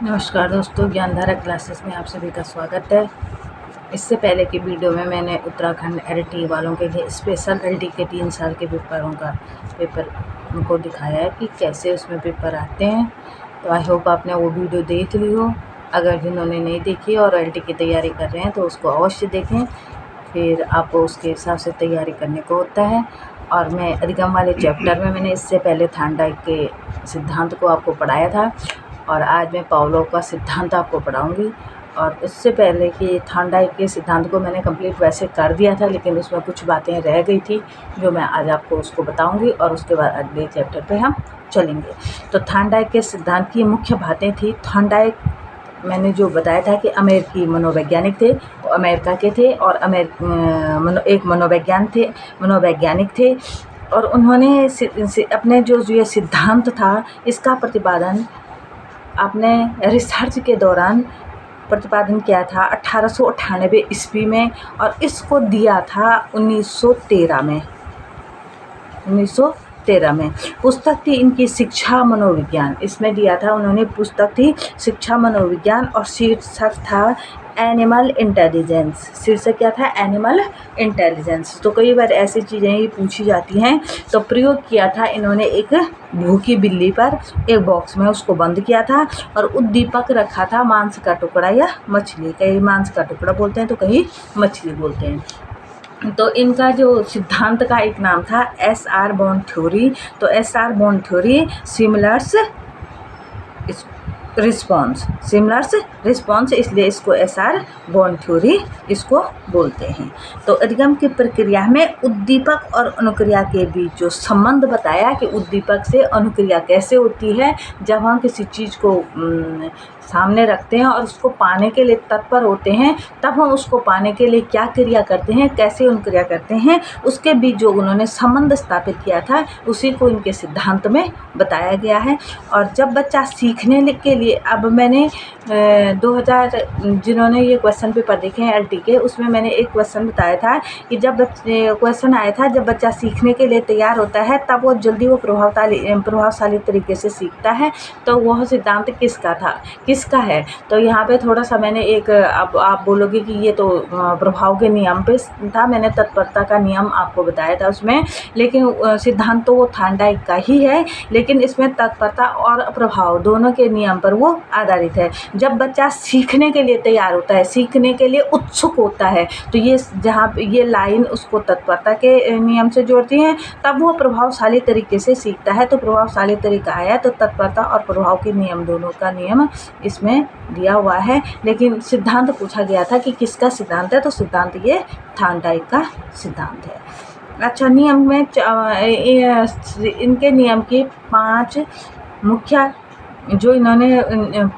नमस्कार दोस्तों, ज्ञानधारा क्लासेस में आप सभी का स्वागत है। इससे पहले की वीडियो में मैंने उत्तराखंड एलटी वालों के लिए स्पेशल एलटी के 3 साल के पेपर उनको दिखाया है कि कैसे उसमें पेपर आते हैं। तो आई होप आपने वो वीडियो देख ली हो। अगर जिन्होंने नहीं देखी और एलटी की तैयारी कर रहे हैं तो उसको अवश्य देखें, फिर आपको उसके हिसाब से तैयारी करने को होता है। और मैं अधिगम वाले चैप्टर में मैंने इससे पहले थांडाइक के सिद्धांत को आपको पढ़ाया था और आज मैं पावलोव का सिद्धांत आपको पढ़ाऊंगी। और उससे पहले कि थांडाइक के सिद्धांत को मैंने कंप्लीट वैसे कर दिया था, लेकिन उसमें कुछ बातें रह गई थी जो मैं आज आपको उसको बताऊंगी और उसके बाद अगले चैप्टर पे हम चलेंगे। तो थांडाइक के सिद्धांत की मुख्य बातें थी। थांडाइक मैंने जो बताया था कि अमेरिकी मनोवैज्ञानिक थे, वो अमेरिका के थे और एक मनोवैज्ञानिक थे और उन्होंने अपने जो ये सिद्धांत था इसका प्रतिपादन आपने रिसर्च के दौरान प्रतिपादन किया था 1898 ईस्वी में और इसको दिया था 1913 में। पुस्तक थी इनकी शिक्षा मनोविज्ञान, इसमें दिया था उन्होंने। पुस्तक थी शिक्षा मनोविज्ञान और शीर्षक था एनिमल इंटेलिजेंस। शीर्षक क्या था? Animal intelligence. तो कई बार ऐसी चीज़ें ही पूछी जाती हैं। तो प्रयोग किया था इन्होंने एक भूखी बिल्ली पर, एक बॉक्स में उसको बंद किया था और उद्दीपक रखा था मांस का टुकड़ा या मछली। कहीं मांस का टुकड़ा बोलते हैं तो कहीं मछली बोलते हैं। तो इनका जो सिद्धांत का एक नाम था एस.आर. बोर्न थ्योरी। तो एस.आर. बोर्न थ्योरी सिमिलर्स रिस्पॉन्स, इसलिए इसको एस.आर. बोर्न थ्योरी इसको बोलते हैं। तो अधिगम की प्रक्रिया में उद्दीपक और अनुक्रिया के बीच जो संबंध बताया कि उद्दीपक से अनुक्रिया कैसे होती है। जब हम किसी चीज़ को सामने रखते हैं और उसको पाने के लिए तत्पर होते हैं, तब हम उसको पाने के लिए क्या क्रिया करते हैं, कैसे अनुक्रिया करते हैं, उसके बीच जो उन्होंने संबंध स्थापित किया था उसी को इनके सिद्धांत में बताया गया है। और जब बच्चा सीखने के लिए, अब मैंने 2000 जिन्होंने ये क्वेश्चन पेपर देखे हैं एलटी के, उसमें मैंने एक क्वेश्चन बताया था कि जब क्वेश्चन आया था जब बच्चा सीखने के लिए तैयार होता है तब वो जल्दी प्रभावशाली तरीके से सीखता है। तो वह सिद्धांत किसका है? तो यहाँ पे थोड़ा सा मैंने एक, अब आप बोलोगे कि ये तो प्रभाव के नियम पे था, मैंने तत्परता का नियम आपको बताया था उसमें, लेकिन सिद्धांत तो वो थांडाइक का ही है, लेकिन इसमें तत्परता और प्रभाव दोनों के नियम पर वो आधारित है। जब बच्चा सीखने के लिए तैयार होता है, सीखने के लिए उत्सुक होता है, तो ये जहाँ ये लाइन उसको तत्परता के नियम से जोड़ती हैं, तब वो प्रभावशाली तरीके से सीखता है। तो प्रभावशाली तरीका आया तो तत्परता और प्रभाव के नियम दोनों का नियम इसमें दिया हुआ है। लेकिन सिद्धांत पूछा गया था कि किसका सिद्धांत है, तो सिद्धांत ये थांडाइक का सिद्धांत है। अच्छा, नियम में इनके नियम की 5 मुख्य जो इन्होंने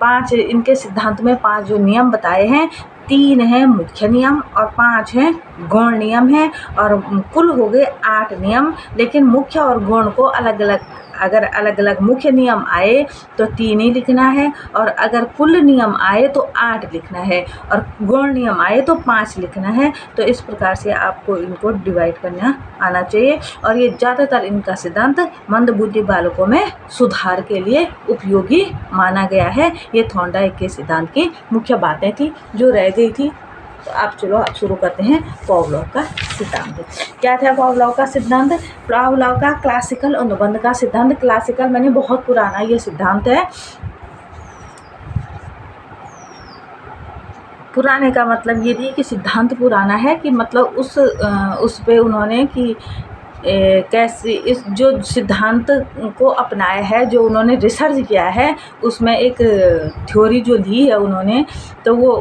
5 इनके सिद्धांत में 5 जो नियम बताए हैं, 3 हैं मुख्य नियम और 5 हैं गौण नियम हैं, और कुल हो गए 8 नियम। लेकिन मुख्य और गौण को अलग अलग, अगर अलग अलग मुख्य नियम आए तो 3 ही लिखना है, और अगर कुल नियम आए तो 8 लिखना है, और गौण नियम आए तो 5 लिखना है। तो इस प्रकार से आपको इनको डिवाइड करना आना चाहिए। और ये ज़्यादातर इनका सिद्धांत मंदबुद्धि बालकों में सुधार के लिए उपयोगी माना गया है। ये थांडाइक के सिद्धांत की मुख्य बातें थी जो रह गई थी। तो आप शुरू करते हैं पावलोव का सिद्धांत। क्या था पावलोव का सिद्धांत? पावलोव का क्लासिकल अनुबंध का सिद्धांत। क्लासिकल माने बहुत पुराना ये सिद्धांत है। पुराने का मतलब ये नहीं कि सिद्धांत पुराना है, कि मतलब उस पे उन्होंने कि कैसे इस जो सिद्धांत को अपनाया है, जो उन्होंने रिसर्च किया है, उसमें एक थ्योरी जो ली है उन्होंने, तो वो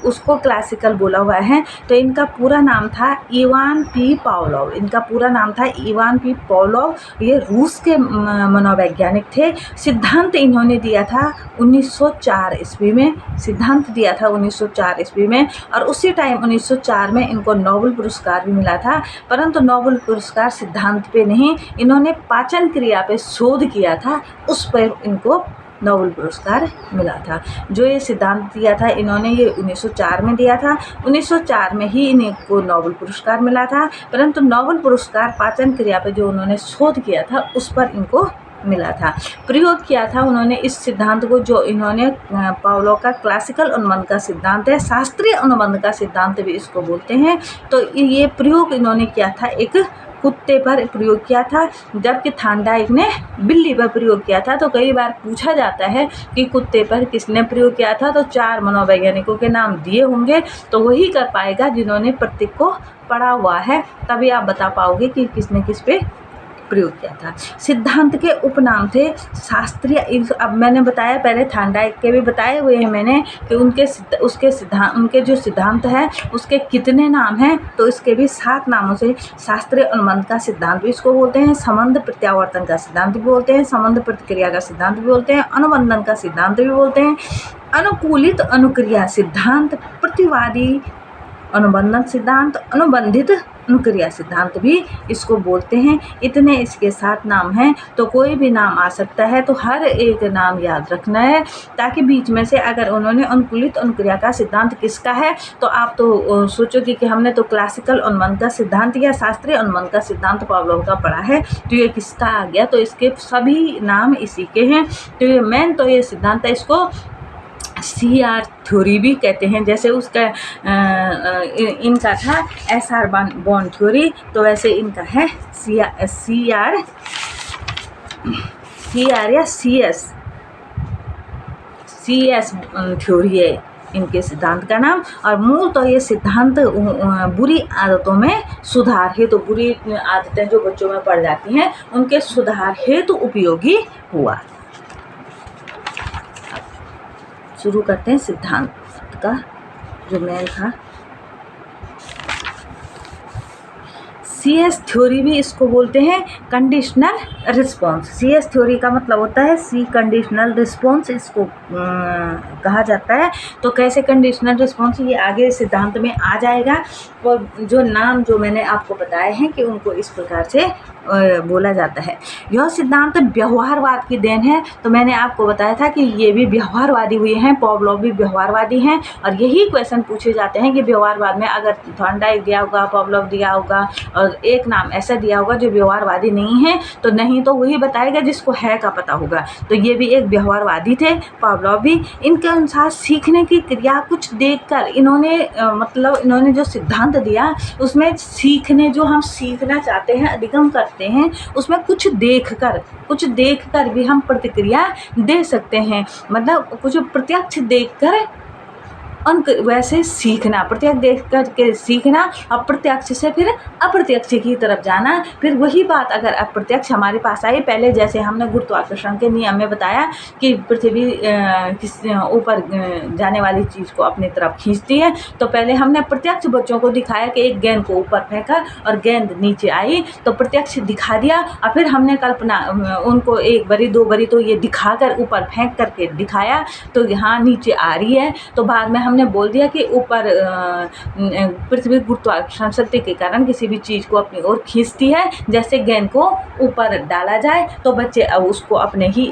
उसको क्लासिकल बोला हुआ है। तो इनका पूरा नाम था इवान पी पावलोव। इनका पूरा नाम था इवान पी पावलोव। ये रूस के मनोवैज्ञानिक थे। सिद्धांत इन्होंने दिया था 1904 ईस्वी में। सिद्धांत दिया था 1904 ईस्वी में, और उसी टाइम 1904 में इनको नोबेल पुरस्कार भी मिला था। परंतु नोबेल पुरस्कार सिद्धांत पे नहीं, इन्होंने पाचन क्रिया पे शोध किया था, उस पर इनको नोबेल पुरस्कार मिला था। जो ये सिद्धांत दिया था इन्होंने, ये 1904 में दिया था। 1904 में ही इनको नोबेल पुरस्कार मिला था। परंतु नोबेल पुरस्कार पाचन क्रिया पे जो उन्होंने शोध किया था उस पर इनको मिला था। प्रयोग किया था उन्होंने इस सिद्धांत को, जो इन्होंने पावलोव का क्लासिकल अनुबंध का सिद्धांत है, शास्त्रीय अनुबंध का सिद्धांत भी इसको बोलते हैं। तो ये प्रयोग इन्होंने किया था एक कुत्ते पर प्रयोग किया था, जबकि थॉर्नडाइक ने बिल्ली पर प्रयोग किया था। तो कई बार पूछा जाता है कि कुत्ते पर किसने प्रयोग किया था, तो 4 मनोवैज्ञानिकों के नाम दिए होंगे, तो वही कर पाएगा जिन्होंने प्रत्येक को पढ़ा हुआ है, तभी आप बता पाओगे कि किसने किस पे प्रयोग किया था। सिद्धांत के उपनाम थे शास्त्रीय। अब मैंने बताया, पहले थॉर्नडाइक के भी बताए हुए हैं मैंने कि उनके जो सिद्धांत है उसके कितने नाम हैं, तो इसके भी 7 नामों से शास्त्रीय अनुबंध का सिद्धांत भी इसको बोलते हैं, संबंध प्रत्यावर्तन का सिद्धांत भी बोलते हैं, संबंध प्रतिक्रिया का सिद्धांत भी बोलते हैं, अनुबंधन का सिद्धांत भी बोलते हैं, अनुकूलित अनुक्रिया सिद्धांत, प्रतिवादी अनुबंधन सिद्धांत, अनुबंधित अनुक्रिया सिद्धांत भी इसको बोलते हैं। इतने इसके 7 नाम हैं, तो कोई भी नाम आ सकता है, तो हर एक नाम याद रखना है, ताकि बीच में से अगर उन्होंने अनुकूलित अनुक्रिया का सिद्धांत किसका है, तो आप तो सोचोगे कि हमने तो क्लासिकल अनुबंध का सिद्धांत या शास्त्रीय अनुबंध का सिद्धांत पावलोव का पढ़ा है, तो ये किसका आ गया, तो इसके सभी नाम इसी के हैं। तो ये मेन तो ये सिद्धांत है, इसको CR थ्योरी भी कहते हैं। जैसे उसका इनका था SR बॉन्ड थ्योरी, तो वैसे इनका है CR या CS थ्योरी है इनके सिद्धांत का नाम। और मूल तो ये सिद्धांत बुरी आदतों में सुधार हेतु, बुरी आदतें जो बच्चों में पड़ जाती हैं उनके सुधार हेतु उपयोगी हुआ। शुरू करते हैं सिद्धांत का जो मेन था। CS थ्योरी भी इसको बोलते हैं कंडीशनल रिस्पॉन्स। CS थ्योरी का मतलब होता है C कंडीशनल रिस्पॉन्स, इसको कहा जाता है। तो कैसे कंडीशनल रिस्पॉन्स, ये आगे सिद्धांत में आ जाएगा। और जो नाम जो मैंने आपको बताए हैं कि उनको इस प्रकार से बोला जाता है। यह सिद्धांत व्यवहारवाद की देन है। तो मैंने आपको बताया था कि ये भी व्यवहारवादी हुए हैं, पावलोव भी व्यवहारवादी हैं, और यही क्वेश्चन पूछे जाते हैं कि व्यवहारवाद में अगर थॉर्नडाइक दिया होगा, पावलोव दिया होगा, और एक नाम ऐसा दिया होगा जो व्यवहारवादी नहीं है, तो नहीं तो वही बताएगा जिसको है का पता होगा। तो ये भी एक व्यवहारवादी थे, पावलोव भी। इनके अनुसार सीखने की क्रिया कुछ देखकर इन्होंने जो सिद्धांत दिया उसमें सीखने, जो हम सीखना चाहते हैं, अधिगम करते हैं, उसमें कुछ देखकर भी हम प्रतिक्रिया दे सकते हैं। मतलब कुछ प्रत्यक्ष देखकर वैसे सीखना, प्रत्यक्ष देख करके सीखना, अप्रत्यक्ष से फिर अप्रत्यक्ष की तरफ जाना। फिर वही बात अगर अप्रत्यक्ष हमारे पास आई, पहले जैसे हमने गुरुत्वाकर्षण के नियम में बताया कि पृथ्वी ऊपर जाने वाली चीज़ को अपनी तरफ खींचती है, तो पहले हमने प्रत्यक्ष बच्चों को दिखाया कि एक गेंद को ऊपर फेंका और गेंद नीचे आई, तो प्रत्यक्ष दिखा दिया। और फिर हमने कल्पना उनको 1 बारी 2 बारी तो ये दिखाकर ऊपर फेंक करके दिखाया, तो यहाँ नीचे आ रही है। तो बाद में हमने बोल दिया कि ऊपर पृथ्वी गुरुत्वाकर्षण शक्ति के कारण किसी भी चीज़ को अपनी ओर खींचती है। जैसे गेंद को ऊपर डाला जाए तो बच्चे अब उसको अपने ही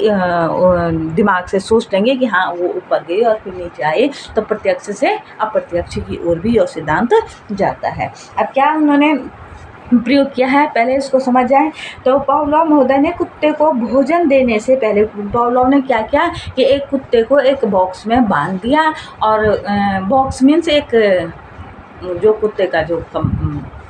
दिमाग से सोच लेंगे कि हाँ वो ऊपर गई और फिर नीचे आई। तो प्रत्यक्ष से अप्रत्यक्ष की ओर भी यह सिद्धांत जाता है। अब क्या उन्होंने प्रयोग किया है, पहले इसको समझ जाएं। तो पावलोव महोदय ने कुत्ते को भोजन देने से पहले पावलोव ने क्या किया कि एक कुत्ते को एक बॉक्स में बांध दिया, और बॉक्स मीन्स एक जो कुत्ते का जो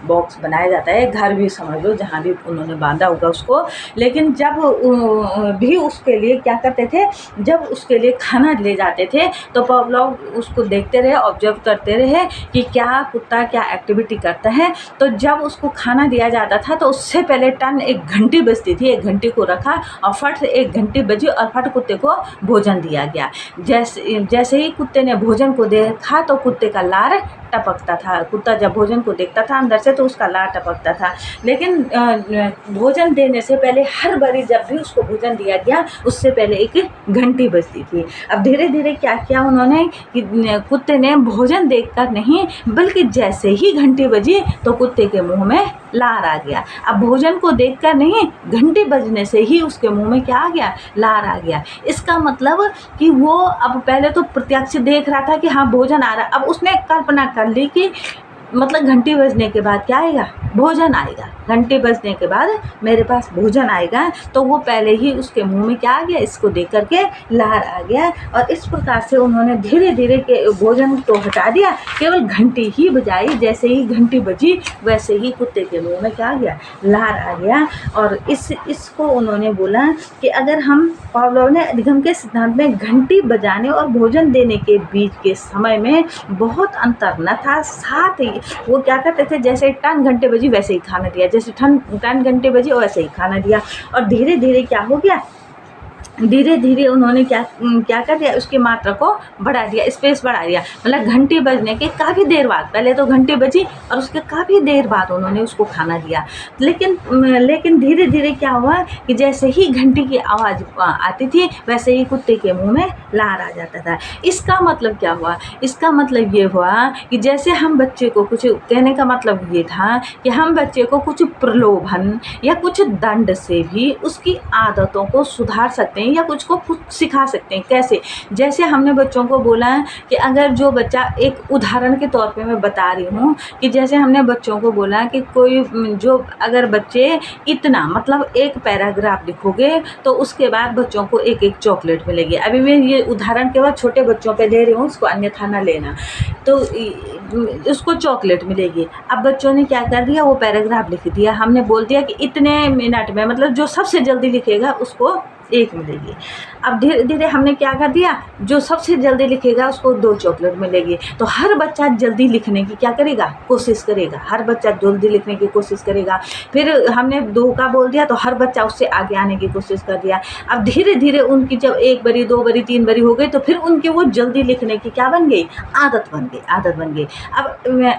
बॉक्स बनाया जाता है, घर भी समझ लो, जहाँ भी उन्होंने बांधा होगा उसको। लेकिन जब भी उसके लिए क्या करते थे, जब उसके लिए खाना ले जाते थे तो पावलोव उसको देखते रहे, ऑब्जर्व करते रहे कि क्या कुत्ता क्या एक्टिविटी करता है। तो जब उसको खाना दिया जाता था तो उससे पहले टन 1 घंटी बजती थी, 1 घंटी को रखा और फट से 1 घंटी बजी और फट कुत्ते को भोजन दिया गया। जैसे ही कुत्ते ने भोजन को देखा तो कुत्ते का लार टपकता था। कुत्ता जब भोजन को देखता था अंदर से तो उसका लार टपकता था। लेकिन भोजन देने से पहले हर बारी जब भी उसको भोजन दिया गया उससे पहले 1 घंटी बजती थी। अब धीरे धीरे क्या किया उन्होंने कि कुत्ते ने भोजन देखकर नहीं, बल्कि जैसे ही घंटी बजी तो कुत्ते के मुंह में लार आ गया। अब भोजन को देखकर नहीं, घंटी बजने से ही उसके मुंह में क्या आ गया, लार आ गया। इसका मतलब कि वो अब पहले तो प्रत्यक्ष देख रहा था कि हाँ भोजन आ रहा, अब उसने कल्पना कर ली कि मतलब घंटी बजने के बाद क्या आएगा, भोजन आएगा। घंटी बजने के बाद मेरे पास भोजन आएगा, तो वो पहले ही उसके मुंह में क्या आ गया, इसको देख करके लार आ गया। और इस प्रकार से उन्होंने धीरे धीरे के भोजन तो हटा दिया, केवल घंटी ही बजाई। जैसे ही घंटी बजी वैसे ही कुत्ते के मुंह में क्या आ गया, लार आ गया। और इसको उन्होंने बोला कि अगर हम, पावलोव ने अधिगम के सिद्धांत में घंटी बजाने और भोजन देने के बीच के समय में बहुत अंतर न था। साथ ही वो क्या करते थे, जैसे टन घंटे बजी वैसे ही खाना दिया, जैसे टन घंटे बजी वैसे ही खाना दिया। और धीरे धीरे क्या हो गया, धीरे धीरे उन्होंने क्या कर दिया, उसकी मात्रा को बढ़ा दिया, स्पेस बढ़ा दिया। मतलब घंटी बजने के काफ़ी देर बाद, पहले तो घंटी बजी और उसके काफ़ी देर बाद उन्होंने उसको खाना दिया। लेकिन धीरे धीरे क्या हुआ कि जैसे ही घंटी की आवाज़ आती थी वैसे ही कुत्ते के मुंह में लार आ जाता था। इसका मतलब क्या हुआ, इसका मतलब ये हुआ कि जैसे हम बच्चे को कुछ, कहने का मतलब ये था कि हम बच्चे को कुछ प्रलोभन या कुछ दंड से भी उसकी आदतों को सुधार सकते हैं या कुछ सिखा सकते हैं। कैसे, जैसे हमने बच्चों को बोला कि अगर जो बच्चा, एक उदाहरण के तौर पे मैं बता रही हूँ कि जैसे हमने बच्चों को बोला कि कोई जो, अगर बच्चे इतना, मतलब एक पैराग्राफ लिखोगे तो उसके बाद बच्चों को एक एक चॉकलेट मिलेगी। अभी मैं ये उदाहरण केवल छोटे बच्चों पे दे रही हूँ, उसको अन्यथा ना लेना। तो उसको चॉकलेट मिलेगी। अब बच्चों ने क्या कर दिया, वो पैराग्राफ लिख दिया। हमने बोल दिया कि इतने मिनट में, मतलब जो सबसे जल्दी लिखेगा उसको एक मिलेगी। अब धीरे धीरे हमने क्या कर दिया, जो सबसे जल्दी लिखेगा उसको 2 चॉकलेट मिलेगी। तो हर बच्चा जल्दी लिखने की क्या करेगा, कोशिश करेगा। हर बच्चा जल्दी लिखने की कोशिश करेगा। फिर हमने 2 का बोल दिया तो हर बच्चा उससे आगे आने की कोशिश कर दिया। अब धीरे धीरे उनकी जब 1 बारी, 2 बारी, 3 बारी हो गई तो फिर उनकी वो जल्दी लिखने की क्या बन गई, आदत बन गई। अब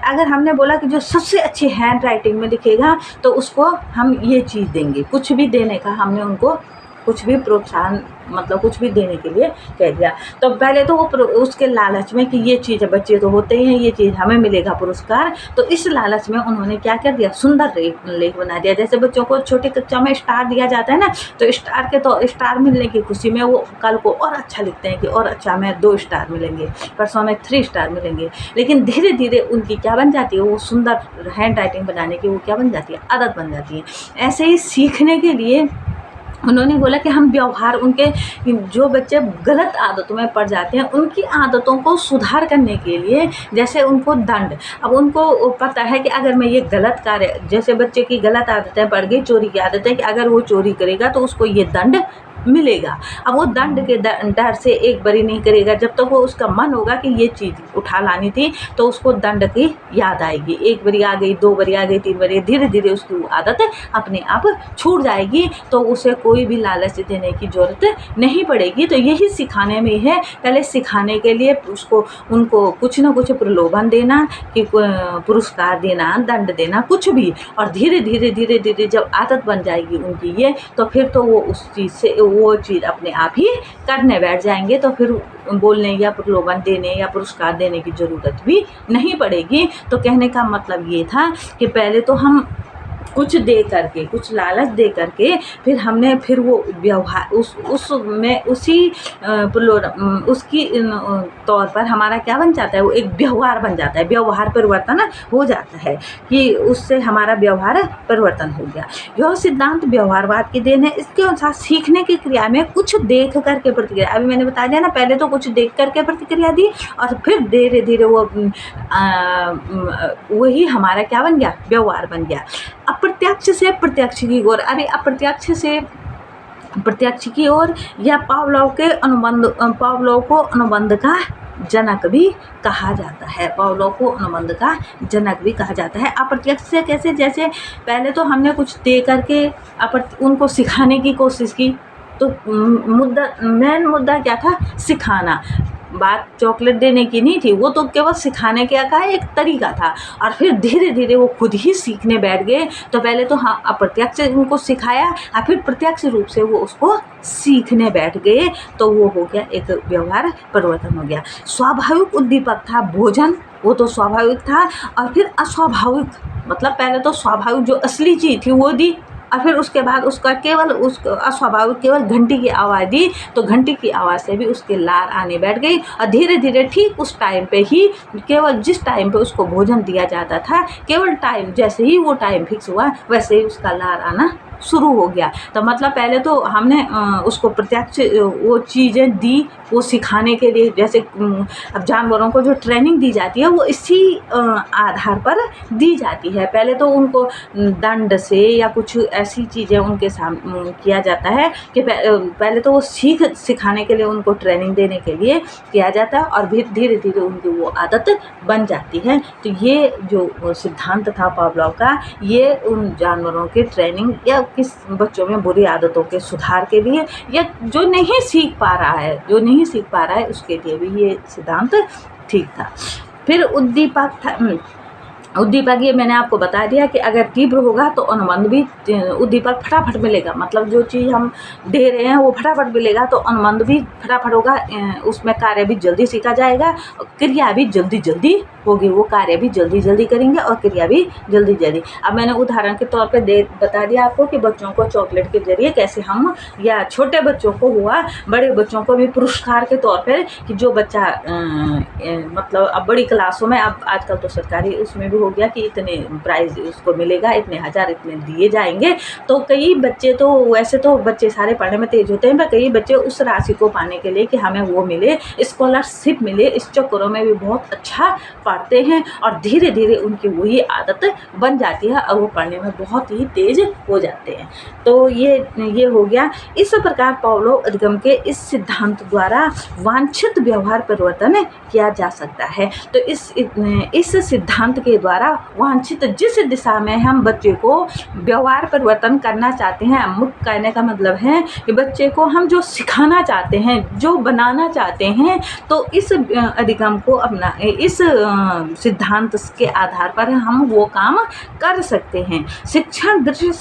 अगर हमने बोला कि जो सबसे अच्छी हैंड राइटिंग में लिखेगा तो उसको हम ये चीज़ देंगे, कुछ भी देने का हमने उनको कुछ भी प्रोत्साहन, मतलब कुछ भी देने के लिए कह दिया। तो पहले तो वो उसके लालच में कि ये चीज़, बच्चे तो होते ही हैं, ये चीज़ हमें मिलेगा पुरस्कार, तो इस लालच में उन्होंने क्या कर दिया, सुंदर लेख बना दिया। जैसे बच्चों को छोटी कक्षा में स्टार दिया जाता है ना, तो स्टार मिलने की खुशी में वो कल को और अच्छा लिखते हैं कि और अच्छा, हमें 2 स्टार मिलेंगे, परसों में 3 स्टार मिलेंगे। लेकिन धीरे धीरे उनकी क्या बन जाती है, वो सुंदर हैंड राइटिंग बनाने की वो क्या बन जाती है, आदत बन जाती है। ऐसे ही सीखने के लिए उन्होंने बोला कि हम व्यवहार, उनके जो बच्चे गलत आदतों में पड़ जाते हैं उनकी आदतों को सुधार करने के लिए, जैसे उनको दंड, अब उनको पता है कि अगर मैं ये गलत कार्य, जैसे बच्चे की गलत आदतें पड़ गई, चोरी की आदत है कि अगर वो चोरी करेगा तो उसको ये दंड मिलेगा। अब वो दंड के डर से एक बारी नहीं करेगा, जब तक वो उसका मन होगा कि ये चीज़ उठा लानी थी तो उसको दंड की याद आएगी। 1 बारी आ गई, 2 बारी आ गई, 3 बारी, धीरे धीरे उसकी आदत अपने आप छूट जाएगी, तो उसे कोई भी लालच देने की ज़रूरत नहीं पड़ेगी। तो यही सिखाने में है, पहले सिखाने के लिए उनको कुछ ना कुछ प्रलोभन देना, कि पुरस्कार देना, दंड देना, कुछ भी। और धीरे धीरे जब आदत बन जाएगी उनकी ये, तो फिर तो वो उस चीज़ से, वो चीज़ अपने आप ही करने बैठ जाएंगे। तो फिर बोलने या प्रलोभन देने या पुरस्कार देने की ज़रूरत भी नहीं पड़ेगी। तो कहने का मतलब ये था कि पहले तो हम कुछ दे करके, कुछ लालच दे करके, फिर वो व्यवहार उसमें उसी उसकी तौर पर हमारा क्या बन जाता है, वो एक व्यवहार बन जाता है, व्यवहार परिवर्तन हो जाता है कि उससे हमारा व्यवहार परिवर्तन हो गया। यह सिद्धांत व्यवहारवाद की देन है। इसके अनुसार सीखने की क्रिया में कुछ देख करके प्रतिक्रिया, अभी मैंने बता दिया ना, पहले तो कुछ देख करके प्रतिक्रिया दी और फिर धीरे धीरे वो वही हमारा क्या बन गया, व्यवहार बन गया। अप्रत्यक्ष से प्रत्यक्ष की ओर, अभी अप्रत्यक्ष से प्रत्यक्ष की ओर, या पावलोव को अनुबंध का जनक भी कहा जाता है। पावलोव को अनुबंध का जनक भी कहा जाता है। अप्रत्यक्ष से कैसे, जैसे पहले तो हमने कुछ दे करके उनको सिखाने की कोशिश की, तो मेन मुद्दा क्या था, सिखाना। बात चॉकलेट देने की नहीं थी, वो तो केवल सिखाने का एक तरीका था। और फिर धीरे धीरे वो खुद ही सीखने बैठ गए। तो पहले तो हाँ, अप्रत्यक्ष उनको सिखाया और फिर प्रत्यक्ष रूप से वो उसको सीखने बैठ गए, तो वो हो गया एक व्यवहार परिवर्तन हो गया। स्वाभाविक उद्दीपक था भोजन, वो तो स्वाभाविक था। और फिर अस्वाभाविक, मतलब पहले तो स्वाभाविक जो असली चीज़ थी वो दी, और फिर उसके बाद उसका केवल उसको अस्वाभाविक केवल घंटी की आवाज़ दी, तो घंटी की आवाज़ से भी उसकी लार आने बैठ गई और धीरे धीरे ठीक उस टाइम पे ही, केवल जिस टाइम पे उसको भोजन दिया जाता था, केवल टाइम जैसे ही वो टाइम फिक्स हुआ वैसे ही उसका लार आना शुरू हो गया। तो मतलब पहले तो हमने उसको प्रत्यक्ष वो चीज़ें दी वो सिखाने के लिए, जैसे अब जानवरों को जो ट्रेनिंग दी जाती है वो इसी आधार पर दी जाती है। पहले तो उनको दंड से या कुछ ऐसी चीज़ें उनके सामने किया जाता है कि पहले तो वो सिखाने के लिए उनको ट्रेनिंग देने के लिए किया जाता है और फिर धीरे धीरे उनकी वो आदत बन जाती है। तो ये जो सिद्धांत था पावलोव का, ये उन जानवरों के ट्रेनिंग या किस बच्चों में बुरी आदतों के सुधार के लिए, या जो नहीं सीख पा रहा है उसके लिए भी ये सिद्धांत ठीक था। फिर उद्दीपक ये मैंने आपको बता दिया कि अगर तीव्र होगा तो अनुबंध भी उद्दीपक फटाफट मिलेगा, मतलब जो चीज़ हम दे रहे हैं वो फटाफट मिलेगा तो अनुबंध भी फटाफट होगा, उसमें कार्य भी जल्दी सीखा जाएगा, क्रिया भी जल्दी जल्दी होगी, वो कार्य भी जल्दी जल्दी करेंगे और क्रिया भी जल्दी जल्दी। अब मैंने उदाहरण के तौर पे बता दिया आपको कि बच्चों को चॉकलेट के जरिए कैसे हम, या छोटे बच्चों को हुआ, बड़े बच्चों को भी पुरस्कार के तौर पर कि जो बच्चा मतलब अब बड़ी क्लासों में, अब आजकल तो सरकारी उसमें भी हो गया कि इतने प्राइज उसको मिलेगा, इतने हज़ार इतने दिए जाएंगे। तो कई बच्चे तो वैसे तो बच्चे सारे पढ़ने में तेज होते हैं, पर कई बच्चे उस राशि को पाने के लिए कि हमें वो मिले, स्कॉलरशिप मिले, इस चक्करों में भी बहुत अच्छा पढ़ते हैं और धीरे धीरे उनकी वही आदत बन जाती है और वो पढ़ने में बहुत ही तेज हो जाते हैं। तो ये हो गया। इस प्रकार पावलोव अधिगम के इस सिद्धांत द्वारा वांछित व्यवहार परिवर्तन किया जा सकता है। तो इस सिद्धांत के द्वारा वांछित जिस दिशा में हम बच्चे को व्यवहार परिवर्तन करना चाहते हैं, मुख्य कहने का मतलब है कि बच्चे को हम जो सिखाना चाहते हैं, जो बनाना चाहते हैं, तो इस अधिगम को अपना इस सिद्धांत के आधार पर हम वो काम कर सकते हैं। शिक्षण दृश्य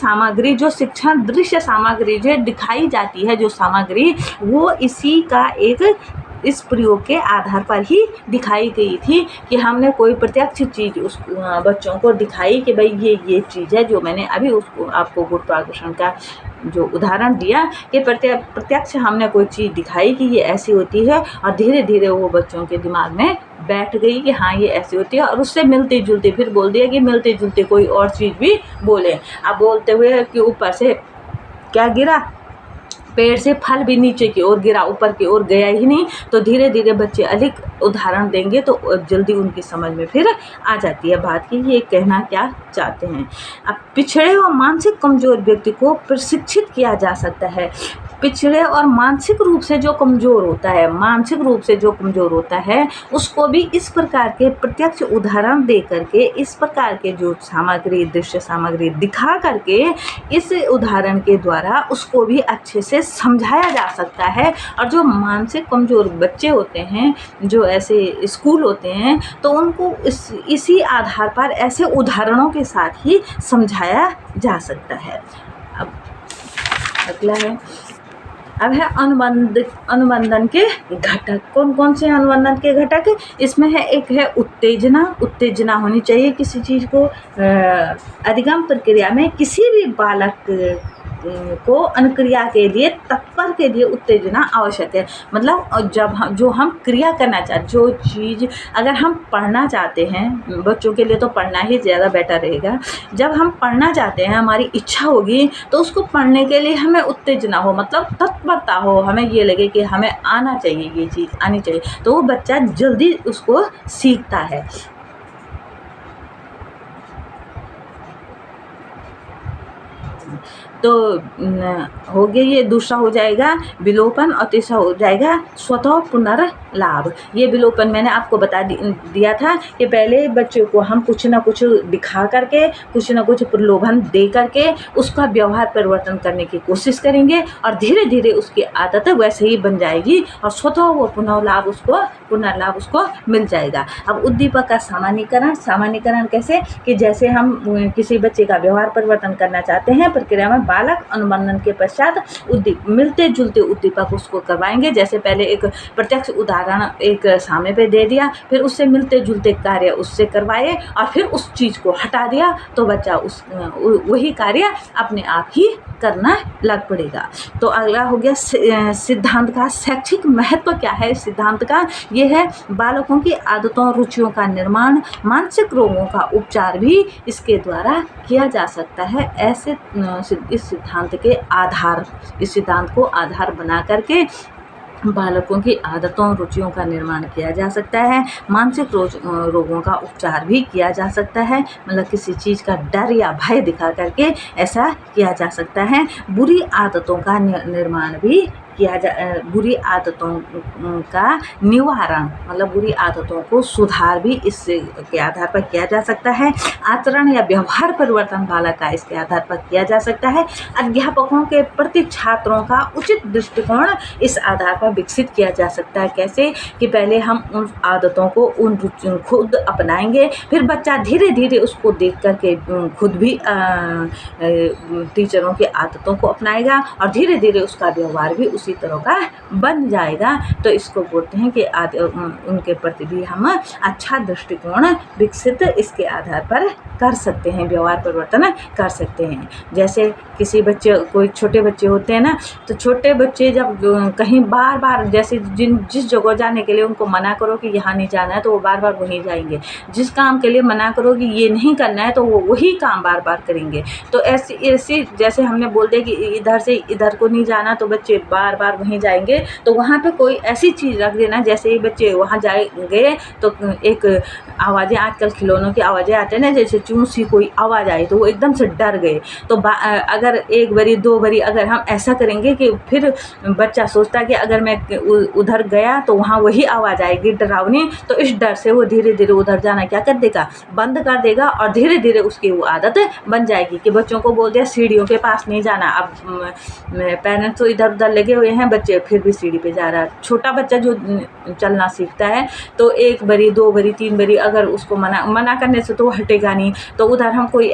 सामग्री जो दिखाई जाती है, जो सामग्री वो इसी का इस प्रयोग के आधार पर ही दिखाई गई थी कि हमने कोई प्रत्यक्ष चीज़ उस बच्चों को दिखाई कि भाई ये चीज़ है, जो मैंने अभी उसको आपको गुरुत्वाकर्षण का जो उदाहरण दिया कि प्रत्यक्ष हमने कोई चीज़ दिखाई कि ये ऐसी होती है और धीरे धीरे वो बच्चों के दिमाग में बैठ गई कि हाँ ये ऐसी होती है, और उससे मिलती जुलती फिर बोल दिया कि मिलती जुलती कोई और चीज़ भी बोले। अब बोलते हुए कि ऊपर से क्या गिरा, पेड़ से फल भी नीचे की ओर गिरा, ऊपर की ओर गया ही नहीं। तो धीरे धीरे बच्चे अधिक उदाहरण देंगे तो जल्दी उनकी समझ में फिर आ जाती है बात कि ये कहना क्या चाहते हैं। अब पिछड़े और मानसिक कमजोर व्यक्ति को प्रशिक्षित किया जा सकता है। पिछड़े और मानसिक रूप से जो कमज़ोर होता है उसको भी इस प्रकार के प्रत्यक्ष उदाहरण दे करके, इस प्रकार के जो दृश्य सामग्री दिखा करके, इस उदाहरण के द्वारा उसको भी अच्छे से समझाया जा सकता है। और जो मानसिक कमज़ोर बच्चे होते हैं, जो ऐसे स्कूल होते हैं, तो उनको इसी आधार पर ऐसे उदाहरणों के साथ ही समझाया जा सकता है। अब अगला है, अब है अनुबंधन के घटक। कौन कौन से अनुबंधन के घटक? इसमें है, एक है उत्तेजना होनी चाहिए किसी चीज़ को। अधिगम प्रक्रिया में किसी भी बालक को अनुक्रिया के लिए, तत्पर के लिए उत्तेजना आवश्यक है। मतलब जो हम क्रिया करना चाहते, जो चीज़ अगर हम पढ़ना चाहते हैं, बच्चों के लिए तो पढ़ना ही ज़्यादा बेटर रहेगा। जब हम पढ़ना चाहते हैं, हमारी इच्छा होगी, तो उसको पढ़ने के लिए हमें उत्तेजना हो, मतलब तत्परता हो, हमें ये लगे कि हमें आना चाहिए, ये चीज़ आनी चाहिए, तो वो बच्चा जल्दी उसको सीखता है। तो हो गया, ये दूसरा हो जाएगा विलोपन, और तीसरा हो जाएगा स्वतः पुनर्लाभ। ये विलोपन मैंने आपको बता दिया था कि पहले बच्चों को हम कुछ ना कुछ दिखा करके, कुछ ना कुछ प्रलोभन दे करके उसका व्यवहार परिवर्तन करने की कोशिश करेंगे और धीरे धीरे उसकी आदत वैसे ही बन जाएगी और स्वतः वो पुनर्लाभ उसको मिल जाएगा। अब उद्दीपक का सामान्यीकरण कैसे, कि जैसे हम किसी बच्चे का व्यवहार परिवर्तन करना चाहते हैं, प्रक्रिया में बालक अनुबंधन के पश्चात मिलते जुलते उद्दीपक उसको करवाएंगे। जैसे पहले एक प्रत्यक्ष उदाहरण एक सामने पे दे दिया, फिर उससे मिलते जुलते कार्य उससे करवाए और फिर उस चीज़ को हटा दिया तो बच्चा वही कार्य अपने आप ही करना लग पड़ेगा। तो अगला हो गया सिद्धांत का शैक्षिक महत्व क्या है। सिद्धांत का ये है बालकों की आदतों रुचियों का निर्माण, मानसिक रोगों का उपचार भी इसके द्वारा किया जा सकता है। ऐसे इस सिद्धांत को आधार बना करके बालकों की आदतों रुचियों का निर्माण किया जा सकता है, मानसिक रोगों का उपचार भी किया जा सकता है। मतलब किसी चीज़ का डर या भय दिखा करके ऐसा किया जा सकता है। बुरी आदतों का निर्माण भी बुरी आदतों का निवारण, मतलब बुरी आदतों को सुधार भी इससे के आधार पर किया जा सकता है। आचरण या व्यवहार परिवर्तन बालक का इसके आधार पर किया जा सकता है। अध्यापकों के प्रति छात्रों का उचित दृष्टिकोण इस आधार पर विकसित किया जा सकता है। कैसे कि पहले हम उन आदतों को खुद अपनाएंगे, फिर बच्चा धीरे धीरे उसको देख करके खुद भी टीचरों की आदतों को अपनाएगा और धीरे धीरे उसका व्यवहार भी उसी तरह का बन जाएगा। तो इसको बोलते हैं कि उनके प्रति भी हम अच्छा दृष्टिकोण विकसित इसके आधार पर कर सकते हैं, व्यवहार परिवर्तन कर सकते हैं। जैसे किसी बच्चे, कोई छोटे बच्चे होते हैं ना, तो छोटे बच्चे जब कहीं बार बार जैसे जिस जगह जाने के लिए उनको मना करो कि यहाँ नहीं जाना है तो वो बार बार वहीं जाएंगे। जिस काम के लिए मना करो कि ये नहीं करना है तो वो वही काम बार बार करेंगे। तो ऐसी जैसे हमने बोल दिया कि इधर से इधर को नहीं जाना तो बच्चे बार बार वहीं जाएंगे। तो वहाँ पे कोई ऐसी चीज़ रख देना, जैसे ही बच्चे वहाँ जाएंगे तो एक आवाज़ें, आजकल खिलौनों की आवाज़ें आते हैं ना, जैसे चूं सी कोई आवाज़ आई तो वो एकदम से डर गए। तो अगर एक बारी दो बारी अगर हम ऐसा करेंगे कि फिर बच्चा सोचता है कि अगर मैं उधर गया तो वहाँ वही आवाज़ आएगी डरावनी, तो इस डर से वो धीरे धीरे उधर जाना क्या कर देगा, बंद कर देगा और धीरे धीरे उसकी वो आदत बन जाएगी। कि बच्चों को बोल दिया सीढ़ियों के पास नहीं जाना, अब पेरेंट्स तो इधर उधर लगे हुए हैं, बच्चे फिर भी सीढ़ी पे जा रहा है। छोटा बच्चा जो चलना सीखता है तो एक बारी दो बारी तीन बारी अगर उसको मना करने से तो हटेगा नहीं। तो उधर हम कोई